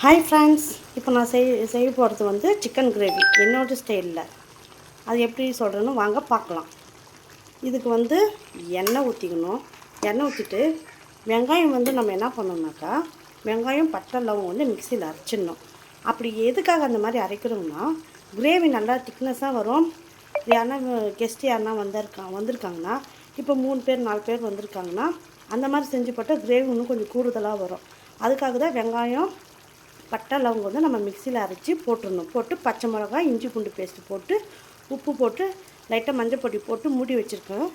Hi friends, இப்போ நான் செய்ய போகிறது வந்து சிக்கன் கிரேவி என்னோடய ஸ்டைலில். அது எப்படி சொல்கிறேன்னு வாங்க பார்க்கலாம். இதுக்கு வந்து எண்ணெய் ஊற்றிக்கணும். எண்ணெய் ஊற்றிட்டு வெங்காயம் வந்து நம்ம என்ன பண்ணோம்னாக்கா, வெங்காயம் பட்டை லவங்கம் வந்து மிக்சியில் அரைச்சிடணும். அப்படி எதுக்காக அந்த மாதிரி அரைக்கிறோம்னா, கிரேவி நல்லா திக்னஸாக வரும். யாருன்னா யாருன்னா வந்திருக்காங்கன்னா, இப்போ 3 பேர் 4 பேர் வந்திருக்காங்கன்னா அந்த மாதிரி செஞ்சு போட்டால் கிரேவி இன்னும் கொஞ்சம் கூடுதலாக வரும். அதுக்காக தான் வெங்காயம் பட்டை லவங்கம் வந்து நம்ம மிக்சியில் அரைச்சி போட்டுடணும். போட்டு பச்சை மிளகாய், இஞ்சி பூண்டு பேஸ்ட்டு போட்டு உப்பு போட்டு லைட்டாக மஞ்சள் பொடி போட்டு மூடி வச்சுருக்கேன்.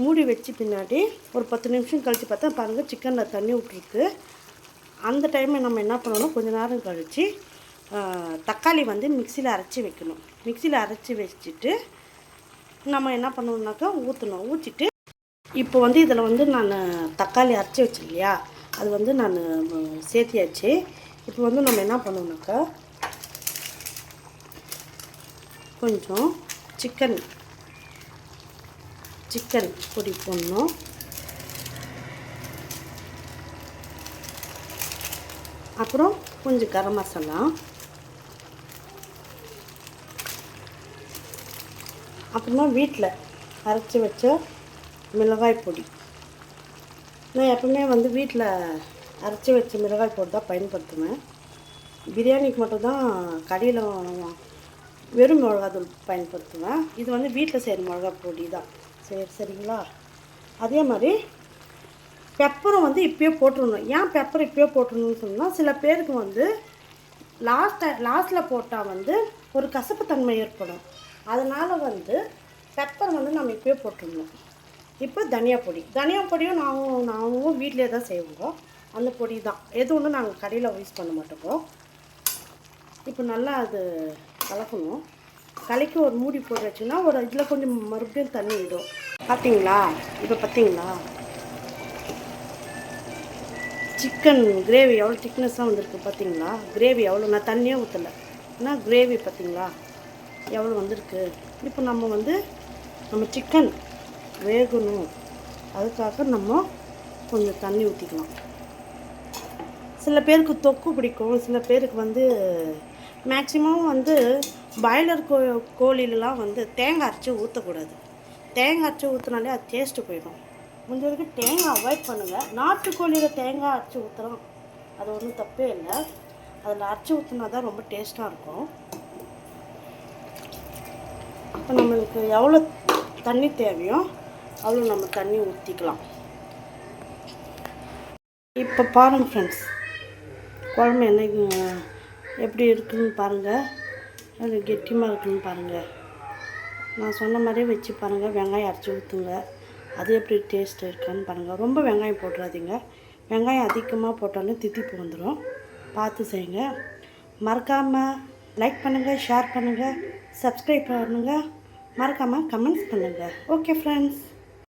மூடி வச்சு பின்னாடி ஒரு 10 நிமிஷம் கழித்து பார்த்தா பாருங்கள், சிக்கனில் தண்ணி விட்டுருக்கு. அந்த டைமில் நம்ம என்ன பண்ணணும், கொஞ்சம் நேரம் கழித்து தக்காளி வந்து மிக்சியில் அரைச்சி வைக்கணும். மிக்சியில் அரைச்சி வச்சுட்டு நம்ம என்ன பண்ணணுன்னாக்கா ஊற்றணும். ஊற்றிட்டு இப்போ வந்து இதில் வந்து நான் தக்காளி அரைச்சி வச்சேன் இல்லையா, அது வந்து நான் சேர்த்தியாச்சு. இப்போ வந்து நம்ம என்ன பண்ணணும்னாக்கா, கொஞ்சம் சிக்கன் பொடி போடணும். அப்புறம் கொஞ்சம் கரம் மசாலா, அப்புறமா வீட்டில் அரைச்சி வச்ச மிளகாய் பொடி. நான் எப்பவுமே வந்து வீட்டில் அரைச்சி வச்ச மிளகாய் பொடி தான் பயன்படுத்துவேன். பிரியாணிக்கு மட்டும்தான் கடையில் வெறும் மிளகாத்தூள் பயன்படுத்துவேன். இது வந்து வீட்டில் செய்கிற மிளகாய் பொடி தான். சரிங்களா? அதே மாதிரி பெப்பரும் வந்து இப்போயே போட்டுடணும். ஏன் பெப்பர் இப்போயே போட்டுடணும்னு சொன்னால், சில பேருக்கு வந்து லாஸ்ட்டில் போட்டால் வந்து ஒரு கசப்பு தன்மை ஏற்படும். அதனால் வந்து பெப்பர் வந்து நம்ம இப்போயே போட்டுடணும். இப்போ தனியா பொடியும் நாங்களும் வீட்டிலே தான் செய்வோம். அந்த பொடி தான், எது ஒன்றும் நாங்கள் கடையில் யூஸ் பண்ண மாட்டோம். இப்போ நல்லா அது கலக்கணும். கலக்கி ஒரு மூடி போட்டு வச்சுன்னா ஒரு இதில் கொஞ்சம் மறுபடியும் தண்ணி விடும். பார்த்தீங்களா? இப்போ பார்த்தீங்களா சிக்கன் கிரேவி எவ்வளோ திக்னஸாக வந்திருக்கு? பார்த்தீங்களா கிரேவி எவ்வளோ? நான் தண்ணியே ஊற்றலை, ஆனால் கிரேவி பார்த்தீங்களா எவ்வளோ வந்திருக்கு? இப்போ நம்ம சிக்கன் வேகணும், அதுக்காக நம்ம கொஞ்சம் தண்ணி ஊற்றிக்கலாம். சில பேருக்கு தொக்கு பிடிக்கும், சில பேருக்கு வந்து மேக்ஸிமம் வந்து பாய்லர் கோழிலலாம் வந்து தேங்காய் அரைச்சி ஊற்றக்கூடாது. தேங்காய் அரைச்சி ஊற்றினாலே அது டேஸ்ட்டு போயிடும். முடிஞ்ச வரைக்கும் தேங்காய் அவாய்ட் பண்ணுங்கள். நாட்டுக்கோழியில் தேங்காய் அரைச்சி ஊற்றுறோம், அது ஒன்றும் தப்பே இல்லை. அதில் அரைச்சி ஊற்றினா தான் ரொம்ப டேஸ்ட்டாக இருக்கும். இப்போ நம்மளுக்கு எவ்வளோ தண்ணி தேவையோ அவ்வளோ நம்ம தண்ணி ஊற்றிக்கலாம். இப்போ பாருங்கள் ஃப்ரெண்ட்ஸ், குழம்பு எப்படி இருக்குதுன்னு பாருங்கள், அது கெட்டியமாக இருக்குதுன்னு பாருங்கள். நான் சொன்ன மாதிரியே வச்சு பாருங்கள். வெங்காயம் அரைச்சி ஊற்றுங்க, அது எப்படி டேஸ்ட் இருக்குன்னு பாருங்கள். ரொம்ப வெங்காயம் போட்டுறாதீங்க. வெங்காயம் அதிகமாக போட்டாலும் தித்திப்பு வந்துடும். பார்த்து செய்யுங்க. மறக்காமல் லைக் பண்ணுங்கள், ஷேர் பண்ணுங்கள், சப்ஸ்கிரைப் பண்ணுங்கள், மறக்காமல் கமெண்ட்ஸ் பண்ணுங்கள். Okay friends.